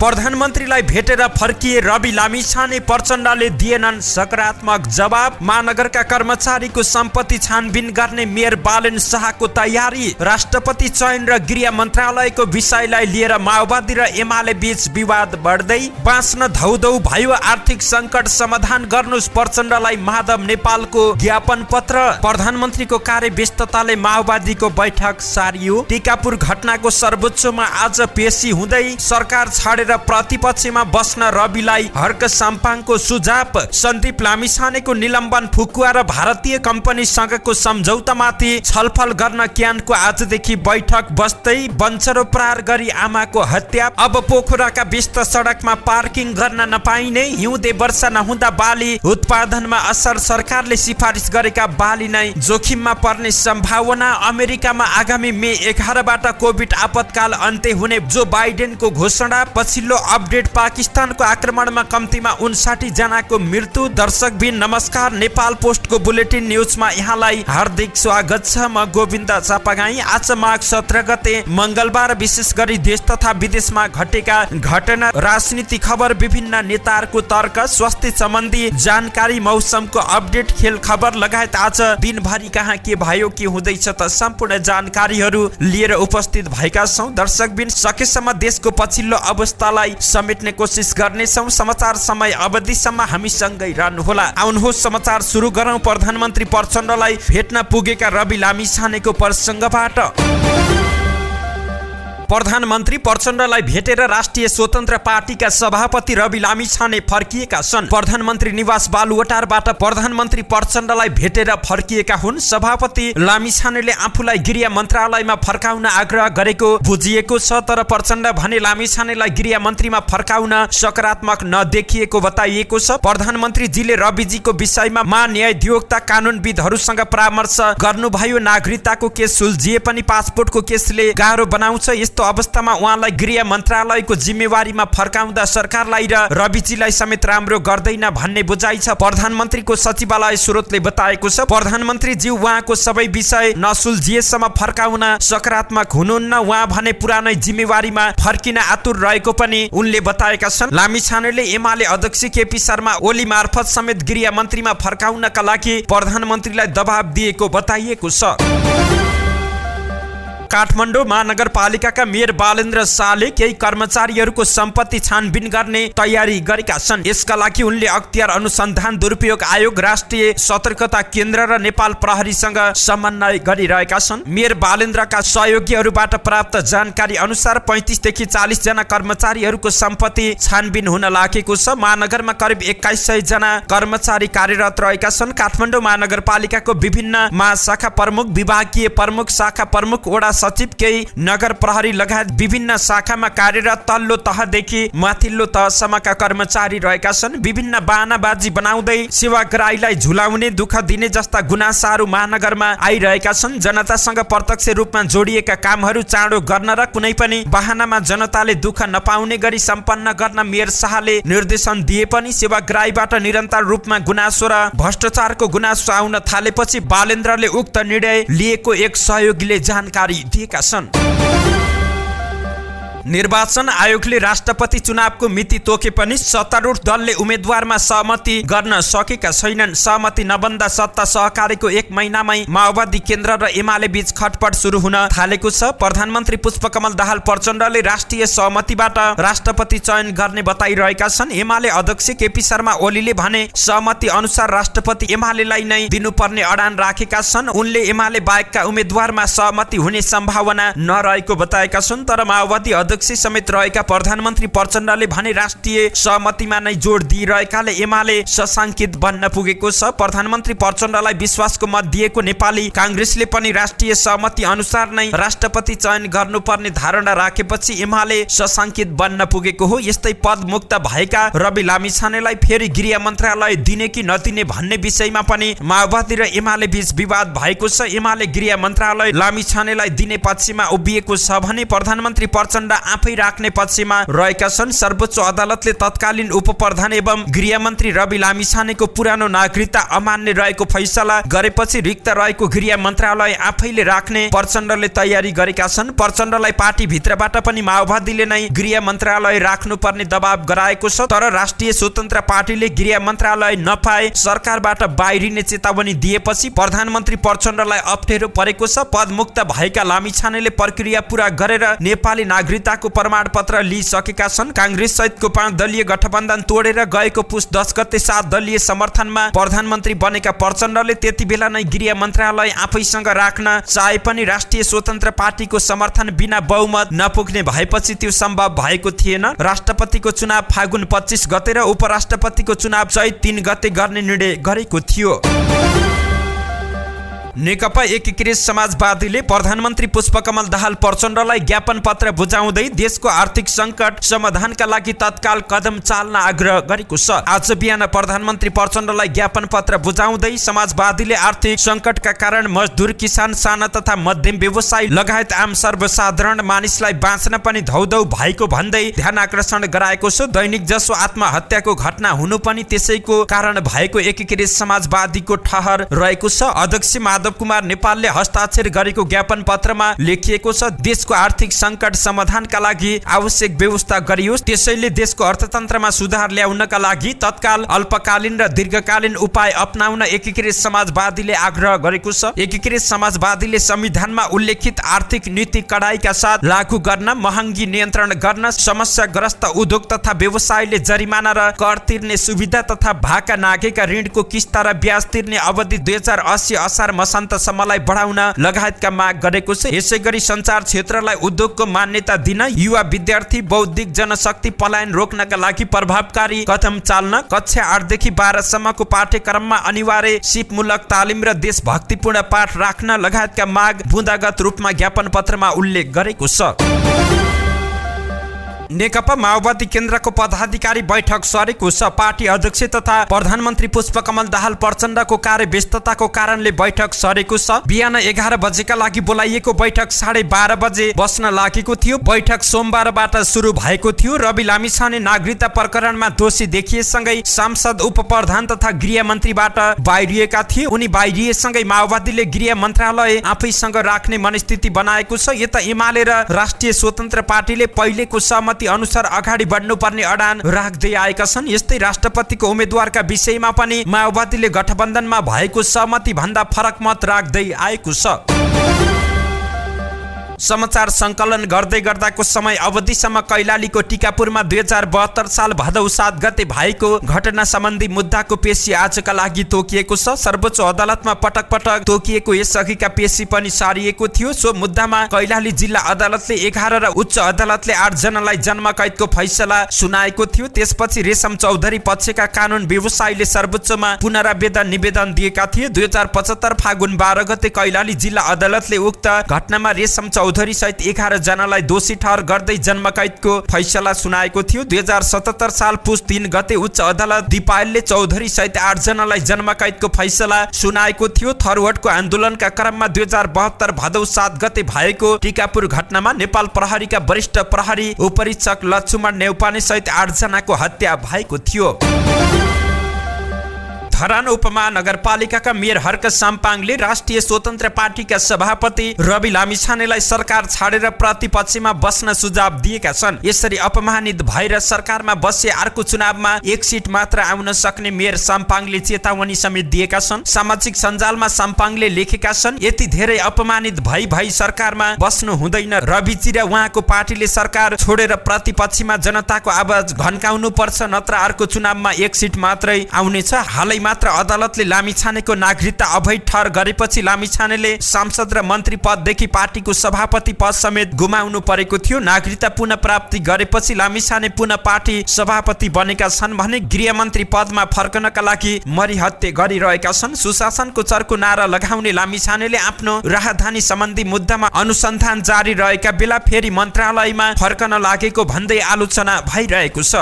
प्रधानमन्त्रीलाई भेटेर फर्किए रवि लामिछाने, प्रचण्डले दिएनन् सकारात्मक जवाब। महानगरका कर्मचारीको सम्पत्ति छानबिन गर्ने मेयर बालेन शाहको तयारी। राष्ट्रपति चयन र गृह मन्त्रालयको विषयलाई लिएर माओवादी र एमाले बीच विवाद बढ्दै। बाँच्न धौधौ भयो, आर्थिक संकट समाधान गर्नुस्, प्रचण्डलाई माधव नेपालको ज्ञापन पत्र। प्रधानमन्त्रीको कार्यव्यस्तताले माओवादीको बैठक सारियो। टिकापुर घटनाको सर्वोच्चमा आज पेशी हुँदै सरकार छाडेर प्रतिपक्षमा बस्न रविलाई हर्क साम्पाङको सुझाव। सन्दीप लामिछानेको निलम्बन, फुकुवा र भारतीय कम्पनीसँगको सम्झौतामाथि छलफल गर्न क्यानको आजदेखि बैठक बस्दै। बन्चरो प्रहार गरी आमाको हत्या। अब पोखराका व्यस्त सडकमा पार्किङ गर्न नपाइने। हिउँदे वर्षा नहुँदा बाली उत्पादनमा असर, सरकारले सिफारिस गरेका बाली नै जोखिममा पर्ने सम्भावना। अमेरिकामा आगामी मे 11बाट कोभिड आपतकाल अन्त्य हुने जो बाइडेनको घोषणा। पछिल्लो अपडेट, पाकिस्तानको आक्रमणमा कम्तीमा 59 जनाको मृत्यु। दर्शकबिन नमस्कार, नेपाल पोस्टको बुलेटिन न्युजमा यहाँलाई हार्दिक स्वागत छ। म गोविन्द चापागाई। आज माघ 17 गते मंगलबार विशेष गरी देश तथा विदेशमा घटेका घटना, राजनीति खबर, विभिन्न नेताहरूको तर्क, स्वास्थ्य सम्बन्धी जानकारी, मौसमको अपडेट, खेल खबर लगायत आज दिनभरि कहाँ के भयो, के हुँदैछ त सम्पूर्ण जानकारीहरू लिएर उपस्थित भएका छौं। दर्शकबिन सकेसम्म देशको पछिल्लो अवस्थालाई समेट्ने कोसिस गर्नेछौं। समाचार समय अवधिसम्म हामीसँगै रहनुहोला। आउनुहोस् समाचार सुरु गरौं। प्रधानमन्त्री प्रचण्डलाई भेट्न पुगेका रवि लामिछानेको प्रसङ्गबाट। प्रधानमन्त्री प्रचण्डलाई भेटेर राष्ट्रिय स्वतन्त्र पार्टीका सभापति रवि लामिछाने फर्किएका छन्। प्रधानमन्त्री निवास बालुवाटारबाट प्रधानमन्त्री प्रचण्डलाई भेटेर फर्किएका हुन्। सभापति लामिछानेले आफूलाई गृह मन्त्रालयमा फर्काउन आग्रह गरेको बुझिएको छ, तर प्रचण्ड भने लामिछानेलाई गृह मन्त्रीमा फर्काउन सकारात्मक नदेखिएको बताइएको छ। प्रधानमन्त्रीजीले रविजीको विषयमा महान्यायाधिवक्ता कानुनविदहरूसँग परामर्श गर्नुभयो। नागरिकताको केस सुल्झिए पनि पासपोर्टको केसले गाह्रो बनाउँछ। यस्तो अवस्थामा उहाँलाई गृह मन्त्रालयको जिम्मेवारीमा फर्काउँदा सरकारलाई र रविजीलाई समेत राम्रो गर्दैन भन्ने बुझाइ छ। प्रधानमन्त्रीको सचिवालय स्रोतले बताएको छ। प्रधानमन्त्रीज्यू उहाँको सबै विषय नसुल्झिएसम्म फर्काउन सकारात्मक हुनुहुन्न। उहाँ भने पुरानै जिम्मेवारीमा फर्किन आतुर रहेको पनि उनले बताएका छन्। लामिछानेले एमाले अध्यक्ष केपी शर्मा ओली मार्फत समेत गृह मन्त्रीमा फर्काउनका लागि प्रधानमन्त्रीलाई दबाब दिएको बताइएको छ। काठमाडौँ महानगरपालिकाका मेयर बालेन्द्र शाहले केही कर्मचारीहरूको सम्पत्ति छानबिन गर्ने तयारी गरेका छन्। यसका लागि उनले अख्तियार अनुसन्धान दुरुपयोग आयोग, राष्ट्रिय सतर्कता केन्द्र र नेपाल प्रहरीसँग समन्वय गरिरहेका छन्। मेयर बालेन्द्रका सहयोगीहरूबाट प्राप्त जानकारी अनुसार 35 देखि 40 जना कर्मचारीहरूको सम्पत्ति छानबिन हुन लागेको छ। महानगरमा करिब 2100 जना कर्मचारी कार्यरत रहेका छन्। काठमाडौँ महानगरपालिकाको विभिन्न महाशाखा प्रमुख, विभागीय प्रमुख, शाखा प्रमुख, वडा सचिव, केही नगर प्रहरी लगायत विभिन्न शाखामा कार्यरत तल्लो तहदेखि माथिल्लो तहसम्मका कर्मचारी रहेका छन्। विभिन्न बहानाबाजी बनाउँदै सेवाग्राहीलाई झुलाउने, दुःख दिने जस्ता गुनासाहरू महानगरमा आइरहेका छन्। जनतासँग प्रत्यक्ष रूपमा जोडिएका कामहरू चाँडो गर्न र कुनै पनि बहानामा जनताले दुःख नपाउने गरी सम्पन्न गर्न मेयर शाहले निर्देशन दिए पनि सेवाग्राहीबाट निरन्तर रूपमा गुनासो र भ्रष्टाचारको गुनासो आउन थालेपछि बालेन्द्रले उक्त निर्णय लिएको एक सहयोगीले जानकारी दिएका छन्। निर्वाचन आयोगले राष्ट्रपति चुनावको मिति तोके पनि सत्तारूढ दलले उम्मेद्वारमा सहमति गर्न सकेका छैनन्। सहमति नबन्दा सत्ता सहकारीको 1 महिनामै माओवादी केन्द्र र एमाले बीच खटपट सुरु हुन थालेको छ। प्रधानमन्त्री पुष्पकमल दाहाल प्रचण्डले राष्ट्रिय सहमतिबाट राष्ट्रपति चयन गर्ने बताइरहेका छन्। एमाले अध्यक्ष केपी शर्मा ओलीले भने सहमति अनुसार राष्ट्रपति एमालेलाई नै दिनुपर्ने अडान राखेका छन्। उनले एमाले बाहेकका उम्मेद्वारमा सहमति हुने सम्भावना नरहेको बताएका छन्। तर माओवादी अध्यक्ष समेत रहेका प्रधानमन्त्री प्रचण्डले भने राष्ट्रिय सहमतिमा नै जोड दिइरहेकाले एमाले सशंकित बन्न पुगेको छ। प्रधानमन्त्री प्रचण्डलाई विश्वासको मत दिएको नेपाली कांग्रेसले पनि राष्ट्रिय सहमति अनुसार नै राष्ट्रपति चयन गर्नुपर्ने धारणा राखेपछि एमाले सशंकित बन्न पुगेको हो। यस्तै पदमुक्त भएका रवि लामिछानेलाई फेरि गृह मन्त्रालय दिने कि नदिने भन्ने विषयमा पनि माओवादी र एमाले बीच विवाद भएको छ। एमाले गृह मन्त्रालय लामिछानेलाई दिने पक्षमा उभिएको छ भने प्रधानमन्त्री प्रचण्ड आफै राख्ने पक्षमा रहेका छन्। सर्वोच्च अदालतले तत्कालीन उपप्रधान एवं गृहमन्त्री रवि लामिछानेको पुरानो नागरिकता अमान्य रहेको फैसला गरेपछि रिक्त रहेको गृह मन्त्रालय आफैले राख्ने प्रचण्डले तयारी गरेका छन्। प्रचण्डलाई पार्टी भित्रबाट पनि माओवादीले नै गृह मन्त्रालय राख्नुपर्ने दबाब गराएको छ। तर राष्ट्रिय स्वतन्त्र पार्टीले गृह मन्त्रालय नपाए सरकारबाट बाहिरिने चेतावनी दिएपछि प्रधानमन्त्री प्रचण्डलाई अप्ठ्यारो परेको छ। पदमुक्त भएका लामिछानेले प्रक्रिया पूरा गरेर नेपाली नागरिकताको प्रमाणपत्र लिइसकेका छन्। कांग्रेस सहितको 5 दलीय गठबन्धन तोडेर गएको पुस 10 गते 7 दलीय समर्थनमा प्रधानमन्त्री बनेका प्रचण्डले त्यति बेला नै गृह मन्त्रालय आफैसँग राख्न चाहे पनि राष्ट्रिय स्वतन्त्र पार्टीको समर्थन बिना बहुमत नपुग्ने भएपछि त्यो सम्भव भएको थिएन। राष्ट्रपतिको चुनाव फागुन 25 गते र उपराष्ट्रपतिको चुनाव चैत 3 गते गर्ने निर्णय गरेको थियो। नेकपा एकीकृत समाजवादीले प्रधानमन्त्री पुष्पकमल दाहाल प्रचण्डलाई ज्ञापन पत्र बुझाउँदै देशको आर्थिक सङ्कट समाधानका लागि तत्काल कदम चाल्न आग्रह गरेको छ। आज बिहान प्रधानमन्त्री प्रचण्डलाई ज्ञापन पत्र बुझाउँदै समाजवादीले आर्थिक सङ्कटका कारण मजदुर, किसान, साना तथा मध्यम व्यवसायी लगायत आम सर्वसाधारण मानिसलाई बाँच्न पनि धौधौ भएको भन्दै ध्यान आकर्षण गराएको छ। दैनिक जसो आत्महत्याको घटना हुनु पनि त्यसैको कारण भएको एकीकृत समाजवादीको ठहर रहेको छ। अध्यक्ष माधव कुमार नेपालले हस्ताक्षर गरेको ज्ञापन पत्रमा लेखिएको छ, देशको आर्थिक सङ्कट समाधानका लागि आवश्यक व्यवस्था गरियोस्। त्यसैले देशको अर्थतन्त्रमा सुधार ल्याउनका लागि तत्काल अल्पकालीन र दीर्घकालीन उपाय अपनाउन एकीकृत समाजवादीले आग्रह गरेको छ। एकीकृत समाजवादीले संविधानमा उल्लेखित आर्थिक नीति कडाइका साथ लागू गर्न, महँगी नियन्त्रण गर्न, समस्याग्रस्त उद्योग तथा व्यवसायले जरिमाना र कर तिर्ने सुविधा तथा भाका नागेका ऋणको किस्ता र ब्याज तिर्ने अवधि 2080 असार मसान्तसम्मलाई बढाउन लगायतका माग गरेको छ। यसैगरी सञ्चार क्षेत्रलाई उद्योगको मान्यता दिन, युवा विद्यार्थी बौद्धिक जनशक्ति पलायन रोक्नका लागि प्रभावकारी कदम चाल्न, कक्षा 8 देखि 12 सम्मको पाठ्यक्रममा अनिवार्य सिपमूलक तालिम र देशभक्तिपूर्ण पाठ राख्न लगायतका माग बुँदागत रूपमा ज्ञापन पत्रमा उल्लेख गरेको छ। नेकपा माओवादी केन्द्रको पदाधिकारी बैठक सरेको छ। पार्टी अध्यक्ष तथा प्रधानमन्त्री पुष्पकमल दाहाल प्रचण्डको कार्यव्यस्तताको कारणले बैठक सरेको छ। बिहान 11 बजेका लागि बोलाइएको बैठक 12:30 बजे बस्न लागेको थियो। बैठक सोमबारबाट सुरु भएको थियो। रवि लामिछाने नागरिकता प्रकरणमा दोषी देखिएसँगै सांसद, उपप्रधान तथा गृहमन्त्रीबाट बाहिरिएका थिए। उनी बाहिरिएसँगै माओवादीले गृह मन्त्रालय आफैसँग राख्ने मनस्थिति बनाएको छ। यता एमाले र राष्ट्रिय स्वतन्त्र पार्टीले पहिलेको सहमति अनुसार अगाडि बढ्नुपर्ने अडान राख्दै आएका छन्। यस्तै राष्ट्रपतिको उम्मेदवारका विषयमा पनि माओवादीले गठबन्धनमा भएको सहमति भन्दा फरक मत राख्दै आएको छ। समाचार संकलन गर्दै गर्दाको समय अवधिसम्म कैलालीको टिकापुरमा 2072 साल भदौ 7 गते भएको घटना सम्बन्धी मुद्दाको पेशी आजका लागि तोकिएको छ। सर्वोच्च अदालतमा पटक पटक तोकिएको यसअघिका पेशी पनि सारिएको थियो। सो मुद्दामा कैलाली जिल्ला अदालतले 11 र उच्च अदालतले 8 जनालाई जन्म कैदको फैसला सुनाएको थियो। त्यसपछि रेशम चौधरी पक्षका कानुन व्यवसायीले सर्वोच्चमा पुनरावेदन निवेदन दिएका थिए। 2075 फागुन 12 गते कैलाली जिल्ला अदालतले उक्त घटनामा रेशम चौधरी सहित 11 जनालाई दोषी ठहर गर्दै जन्मकैदको फैसला सुनाएको थियो। 2077 साल पुस 3 गते उच्च अदालत दिपायलले चौधरी सहित 8 जनालाई जन्मकैदको फैसला सुनाएको थियो। थरवटको आन्दोलनका क्रममा 2072 भदौ 7 गते भएको टिकापुर घटनामा नेपाल प्रहरीका वरिष्ठ प्रहरी उपरीक्षक लक्ष्मण नेउपाने सहित 8 जनाको हत्या भएको थियो। धरान उपमहानगरपालिकाका मेयर हर्क साम्पाङले राष्ट्रिय स्वतन्त्र पार्टीका सभापति रवि लामिछानेलाई सरकार छाडेर प्रतिपक्षमा बस्न सुझाव दिएका छन्। यसरी अपमानित भएर सरकारमा बसे अर्को चुनावमा 1 सिट मात्र आउन सक्ने मेयर साम्पाङले चेतावनी समेत दिएका छन्। सामाजिक सञ्जालमा साम्पाङले लेखेका छन्, यति धेरै अपमानित भई सरकारमा बस्नु हुँदैन। रविजी र उहाँको पार्टीले सरकार छोडेर प्रतिपक्षमा जनताको आवाज घन्काउनु पर्छ, नत्र अर्को चुनावमा 1 सिट मात्रै आउनेछ। हालै मात्र अदालतले लामिछानेको नागरिकता अवैध ठहर गरेपछि लामिछानेले सांसद र मन्त्री पददेखि पार्टीको सभापति पद समेत गुमाउनु परेको थियो। नागरिकता पुनः प्राप्ति गरेपछि लामिछाने पुनः पार्टी सभापति बनेका छन् भने गृहमन्त्री पदमा फर्कनका लागि मरिहत्ते गरिरहेका छन्। सुशासनको चर्को नारा लगाउने लामिछानेले आफ्नो राहदानी सम्बन्धी मुद्दामा अनुसन्धान जारी रहेका बेला फेरि मन्त्रालयमा फर्कन लागेको भन्दै आलोचना भइरहेको छ।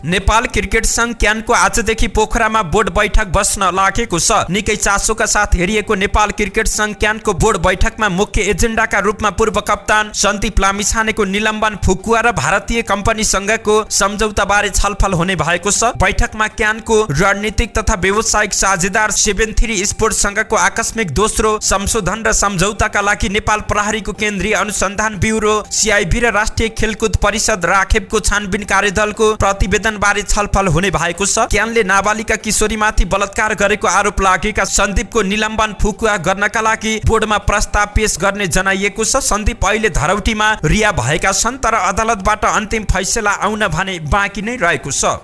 नेपाल क्रिकेट संघ क्यानको आजदेखि पोखरामा बोर्ड बैठक बस्न लागेको छ। निकै चासोका साथ हेरिएको नेपाल क्रिकेट संघ क्यानको बोर्ड बैठकमा मुख्य एजेन्डाका रूपमा पूर्व कप्तान सन्दीप लामिछानेको निलम्बन फुकुवा र भारतीय कम्पनी संघको सम्झौताबारे छलफल हुने भएको छ। बैठकमा क्यानको रणनीतिक तथा व्यावसायिक साझेदार 73 स्पोर्ट्स संघको आकस्मिक दोस्रो संशोधन र सम्झौताका लागि नेपाल प्रहरीको केन्द्रीय अनुसन्धान ब्युरो CIB र राष्ट्रिय खेलकुद परिषद राखेपको छानबिन कार्यदलको प्रतिवेदन बारे छलफल हुने भएको छ। क्यानले नाबालिका किशोरीमाथि बलात्कार गरेको आरोप लागेका सन्दीपको निलम्बन फुकुवा गर्नका लागि बोर्डमा प्रस्ताव पेश गर्ने जनाइएको छ। सन्दीप अहिले धरौटीमा रिहा भएका छन्, तर अदालतबाट अन्तिम फैसला आउन भने बाँकी नै रहेको छ।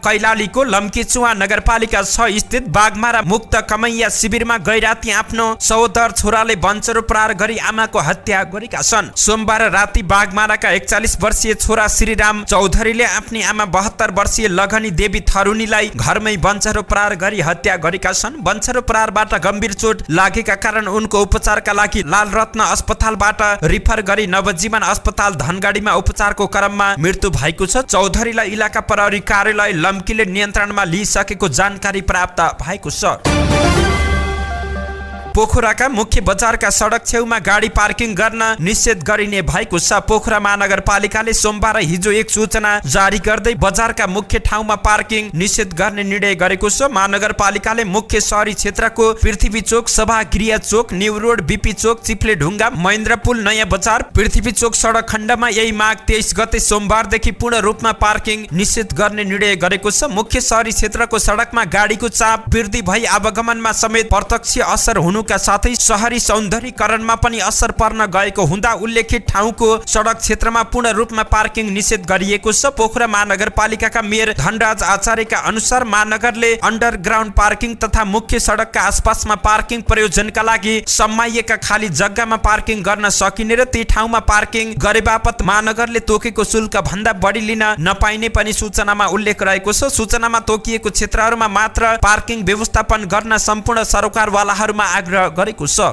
कैलालीको लम्कीचुवा नगरपालिका 6 स्थित बागमारा मुक्त कमैया शिविरमा गैराती आफ्नो सहोदर छोराले वञ्चरो प्रहार गरी आमाको हत्या गरेका छन्। सोमबार राति बागमाराका 41 वर्षीय छोरा श्रीराम चौधरीले आफ्नी आमा 72 वर्षीय लगनी देवी थरुनीलाई घरमै वञ्चरो प्रहार गरी हत्या गरेका छन्। वञ्चरो प्रहारबाट गम्भीर चोट लागेका कारण उनको उपचारका लागि लालरत्न अस्पतालबाट रिफर गरी नवजीवन अस्पताल धनगढीमा उपचारको क्रममा मृत्यु भएको छ। चौधरीलाई इलाका प्रहरी कार्यालय लम्कीले नियन्त्रणमा लिइसकेको जानकारी प्राप्त भएको छ। पोखराका मुख्य बजारका सडक छेउमा गाडी पार्किङ गर्न निषेध गरिने भएको छ। पोखरा महानगरपालिकाले सोमबार हिजो एक सूचना जारी गर्दै बजारका मुख्य ठाउँमा पार्किङ निषेध गर्ने निर्णय गरेको छ। महानगरपालिकाले मुख्य शहरी क्षेत्रको पृथ्वी चोक, सभागृह चोक, न्यू रोड, बीपी चोक, चिप्ले ढुङ्गा, महेन्द्र पुल, नयाँ बजार, पृथ्वी चोक सडक खण्डमा यही माघ 23 गते सोमबारदेखि पूर्ण रूपमा पार्किङ निषेध गर्ने निर्णय गरेको छ। मुख्य शहरी क्षेत्रको सडकमा गाडीको चाप वृद्धि भई आवागमनमा समेत प्रत्यक्ष असर हुनु का साथै शहरी सौन्दर्यीकरणमा पनि असर पर्न गएको हुँदा उल्लेखित ठाउँको सडक क्षेत्रमा पूर्ण रूपमा पार्किङ निषेध गरिएको छ। पोखरा महानगरपालिकाका मेयर धनराज आचार्यका अनुसार महानगरले अन्डरग्राउन्ड पार्किङ तथा मुख्य सडकका आसपासमा पार्किङ प्रयोजनका लागि सम्माइएका खाली जग्गामा पार्किङ गर्न सकिने र ती ठाउँमा पार्किङ गरे बापत महानगरले तोकेको शुल्क भन्दा बढी लिन नपाइने पनि सूचनामा उल्लेख रहेको छ। सूचनामा तोकिएको क्षेत्रहरूमा मात्र पार्किङ व्यवस्थापन गर्न सम्पूर्ण सरकारवालाहरूमा गरेको छ।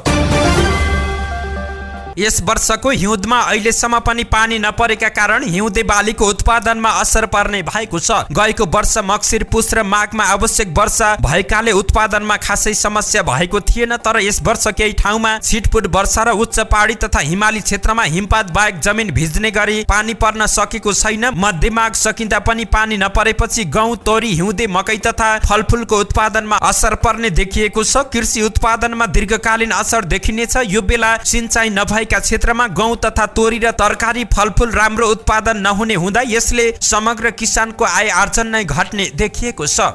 यस वर्षको हिउँदमा अहिलेसम्म पनि पानी नपरेका कारण हिउँदे बालीको उत्पादनमा असर पर्ने भएको छ। गएको वर्ष मक्सिर, पुस र माघमा आवश्यक वर्षा भएकाले उत्पादनमा खासै समस्या भएको थिएन, तर यस वर्ष केही ठाउँमा छिटपुट वर्षा र उच्च पहाडी तथा हिमाली क्षेत्रमा हिमपात बाहेक जमिन भिज्ने गरी पानी पर्न सकेको छैन। मध्य माघ सकिँदा पनि पानी नपरेपछि गहुँ, तोरी, हिउँदे, मकै तथा फलफुलको उत्पादनमा असर पर्ने देखिएको छ। कृषि उत्पादनमा दीर्घकालीन असर देखिनेछ। यो बेला सिंचाइ नभए क्षेत्रमा गहुँ तथा तोरी र तरकारी फलफुल राम्रो उत्पादन नहुने हुँदा यसले समग्र किसानको आय आर्जन नै घट्ने देखिएको छ।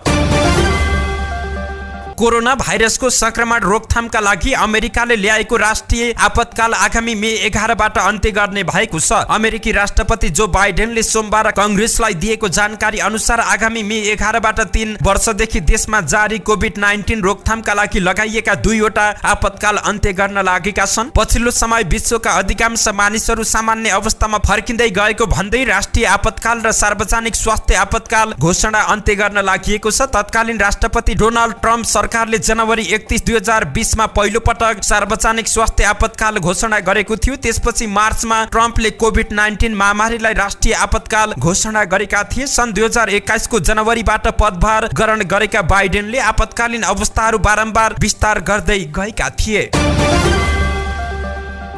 कोरोना भाइरसको संक्रमण रोकथामका लागि अमेरिकाले ल्याएको राष्ट्रिय आपतकाल आगामी मे 11 बाट अन्त्य गर्ने भएको छ। अमेरिकी राष्ट्रपति जो बाइडेनले सोमबार कांग्रेसलाई दिएको जानकारी अनुसार आगामी मे 11 बाट 3 वर्षदेखि देशमा जारी कोभिड-19 रोकथामका लागि लगाइएका 2वटा आपतकाल अन्त्य गर्न लागेका छन्। पछिल्लो समय विश्वका अधिकांश मानिसहरू सामान्य अवस्थामा फर्किँदै गएको भन्दै राष्ट्रिय आपतकाल र सार्वजनिक स्वास्थ्य आपतकाल घोषणा अन्त्य गर्न लागि छ। तत्कालीन राष्ट्रपति डोनाल्ड ट्रम्प सरकारले जनवरी 31, 2020 मा पहिलो पटक सार्वजनिक स्वास्थ्य आपतकाल घोषणा गरेको थियो। त्यसपछि मार्चमा ट्रम्पले कोभिड-19 महामारीलाई राष्ट्रिय आपतकाल घोषणा गरेका थिए। सन् 2021 को जनवरीबाट पदभार ग्रहण गरेका बाइडेनले आपतकालीन अवस्थाहरू बारम्बार विस्तार गर्दै गएका थिए।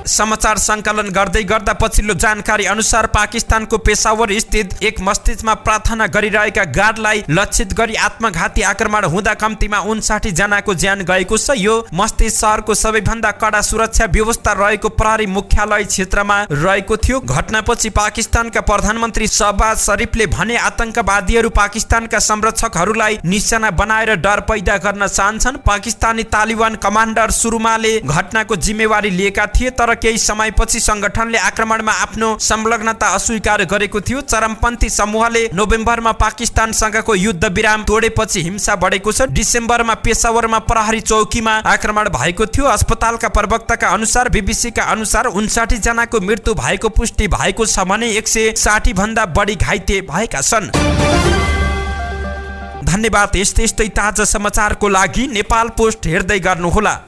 समाचार संकलन गर्दै गर्दा पछिल्लो जानकारी अनुसार पाकिस्तानको पेशावर स्थित एक मस्जिदमा प्रार्थना गरिरहेका गार्डलाई लक्षित गरी आत्मघाती आक्रमण हुँदा कम्तीमा 59 जनाको ज्यान गएको छ। यो मस्जिद शहरको सबैभन्दा कडा सुरक्षा व्यवस्था रहेको प्रहरी मुख्यालय क्षेत्रमा रहेको थियो। घटनापछि पाकिस्तानका प्रधानमन्त्री शहबाज शरीफले भने आतंकवादीहरू पाकिस्तानका संरक्षकहरूलाई निशाना बनाएर डर पैदा गर्न चाहन्छन्। पाकिस्तानी तालिबान कमान्डर सुरुमाले घटनाको जिम्मेवारी लिएका थिए, तर केही समयपछि संगठनले आक्रमणमा आफ्नो संलग्नता अस्वीकार गरेको थियो। चरमपन्थी समूहले नोभेम्बरमा पाकिस्तानसँगको युद्ध विराम तोडेपछि हिंसा बढेको छ। डिसेम्बरमा पेशावरमा प्रहरी चौकीमा आक्रमण भएको थियो। अस्पतालका प्रवक्ताका अनुसार बीबीसीका अनुसार 59 जनाको मृत्यु भएको पुष्टि भएको छ भने 160 भन्दा बढी घाइते भएका छन्। धन्यवाद। यस्तै ताजा समाचारको लागि नेपाल पोस्ट हेर्दै गर्नुहोला।